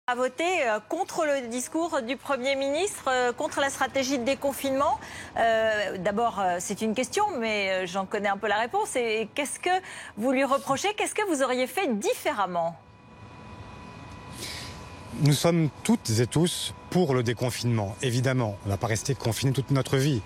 A voté contre le discours du Premier ministre, contre la stratégie de déconfinement. D'abord, c'est une question, mais j'en connais un peu la réponse. Et qu'est-ce que vous lui reprochez? Qu'est-ce que vous auriez fait différemment? Nous sommes toutes et tous pour le déconfinement. Évidemment, on ne va pas rester confinés toute notre vie.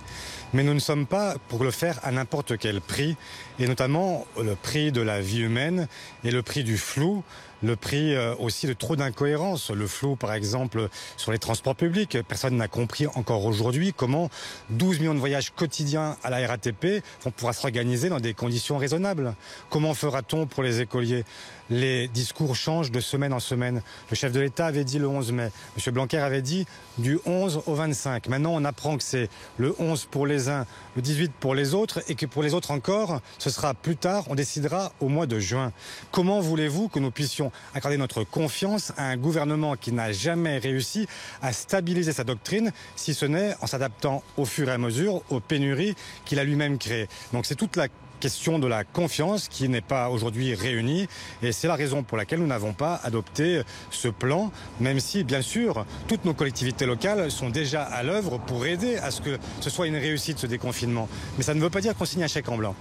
Mais nous ne sommes pas pour le faire à n'importe quel prix, et notamment le prix de la vie humaine et le prix du flou, le prix aussi de trop d'incohérences. Le flou, par exemple, sur les transports publics. Personne n'a compris encore aujourd'hui comment 12 millions de voyages quotidiens à la RATP vont pouvoir s'organiser dans des conditions raisonnables. Comment fera-t-on pour les écoliers? Les discours changent de semaine en semaine. Le chef de l'État avait dit le 11 mai. M. Blanquer avait dit du 11 au 25. Maintenant, on apprend que c'est le 11 pour les uns, le 18 pour les autres, et que pour les autres encore, ce sera plus tard, on décidera au mois de juin. Comment voulez-vous que nous puissions accorder notre confiance à un gouvernement qui n'a jamais réussi à stabiliser sa doctrine, si ce n'est en s'adaptant au fur et à mesure aux pénuries qu'il a lui-même créées? Donc c'est toute la question de la confiance qui n'est pas aujourd'hui réunie, et c'est la raison pour laquelle nous n'avons pas adopté ce plan, même si bien sûr toutes nos collectivités locales sont déjà à l'œuvre pour aider à ce que ce soit une réussite, ce déconfinement. Mais ça ne veut pas dire qu'on signe un chèque en blanc.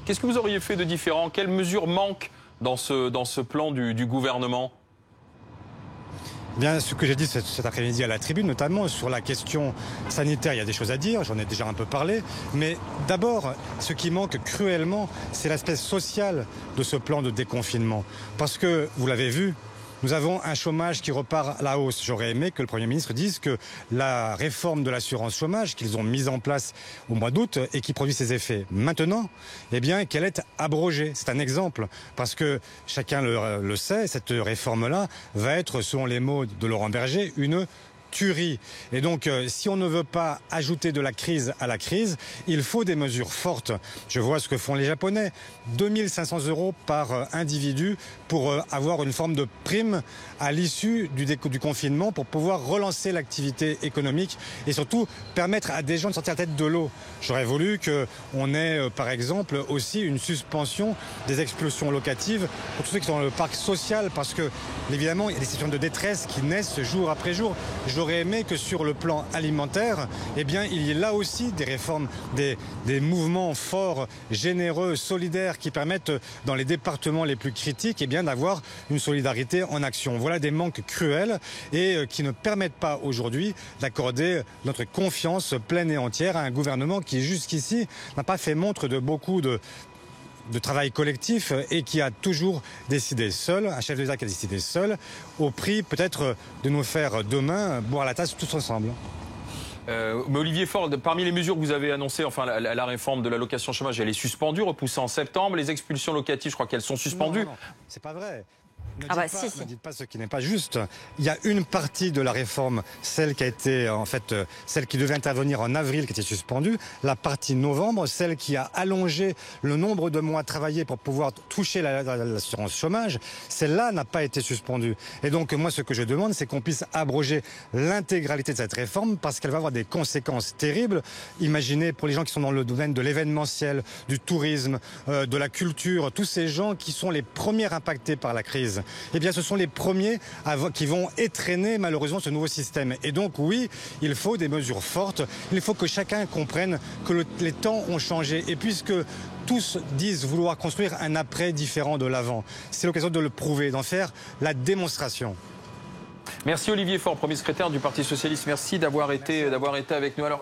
Qu'est-ce que vous auriez fait de différent? Quelles mesures manquent dans ce plan du gouvernement? Bien, ce que j'ai dit cet après-midi à la tribune, notamment sur la question sanitaire, il y a des choses à dire, j'en ai déjà un peu parlé. Mais d'abord, ce qui manque cruellement, c'est l'aspect social de ce plan de déconfinement. Parce que, vous l'avez vu, nous avons un chômage qui repart à la hausse. J'aurais aimé que le Premier ministre dise que la réforme de l'assurance chômage qu'ils ont mise en place au mois d'août et qui produit ses effets maintenant, eh bien, qu'elle est abrogée. C'est un exemple, parce que chacun le sait, cette réforme-là va être, selon les mots de Laurent Berger, une tuerie. Et donc, si on ne veut pas ajouter de la crise à la crise, il faut des mesures fortes. Je vois ce que font les Japonais. 2 500 € par individu pour avoir une forme de prime à l'issue du confinement pour pouvoir relancer l'activité économique et surtout permettre à des gens de sortir la tête de l'eau. J'aurais voulu qu'on ait, par exemple, aussi une suspension des expulsions locatives pour tous ceux qui sont dans le parc social, parce que, évidemment, il y a des situations de détresse qui naissent jour après jour. J'aurais aimé que sur le plan alimentaire, eh bien, il y ait là aussi des réformes, des mouvements forts, généreux, solidaires qui permettent, dans les départements les plus critiques, eh bien, d'avoir une solidarité en action. Voilà des manques cruels et qui ne permettent pas aujourd'hui d'accorder notre confiance pleine et entière à un gouvernement qui, jusqu'ici, n'a pas fait montre de beaucoup de travail collectif et qui a toujours décidé seul, un chef d'État qui a décidé seul, au prix peut-être de nous faire demain boire la tasse tous ensemble. Mais Olivier Faure, parmi les mesures que vous avez annoncées, enfin la réforme de l'allocation chômage, elle est suspendue, repoussée en septembre. Les expulsions locatives, je crois qu'elles sont suspendues. Non, c'est pas vrai. Ne dites pas ce qui n'est pas juste. Il y a une partie de la réforme, celle qui a été celle qui devait intervenir en avril, qui était suspendue. La partie novembre, celle qui a allongé le nombre de mois travaillés pour pouvoir toucher l'assurance chômage, celle-là n'a pas été suspendue. Et donc moi, ce que je demande, c'est qu'on puisse abroger l'intégralité de cette réforme, parce qu'elle va avoir des conséquences terribles. Imaginez pour les gens qui sont dans le domaine de l'événementiel, du tourisme, de la culture, tous ces gens qui sont les premiers impactés par la crise. Eh bien, ce sont les premiers qui vont étreiner malheureusement ce nouveau système. Et donc, oui, il faut des mesures fortes. Il faut que chacun comprenne que les temps ont changé. Et puisque tous disent vouloir construire un après différent de l'avant, c'est l'occasion de le prouver, d'en faire la démonstration. Merci Olivier Faure, premier secrétaire du Parti socialiste. Merci d'avoir été avec nous. Alors,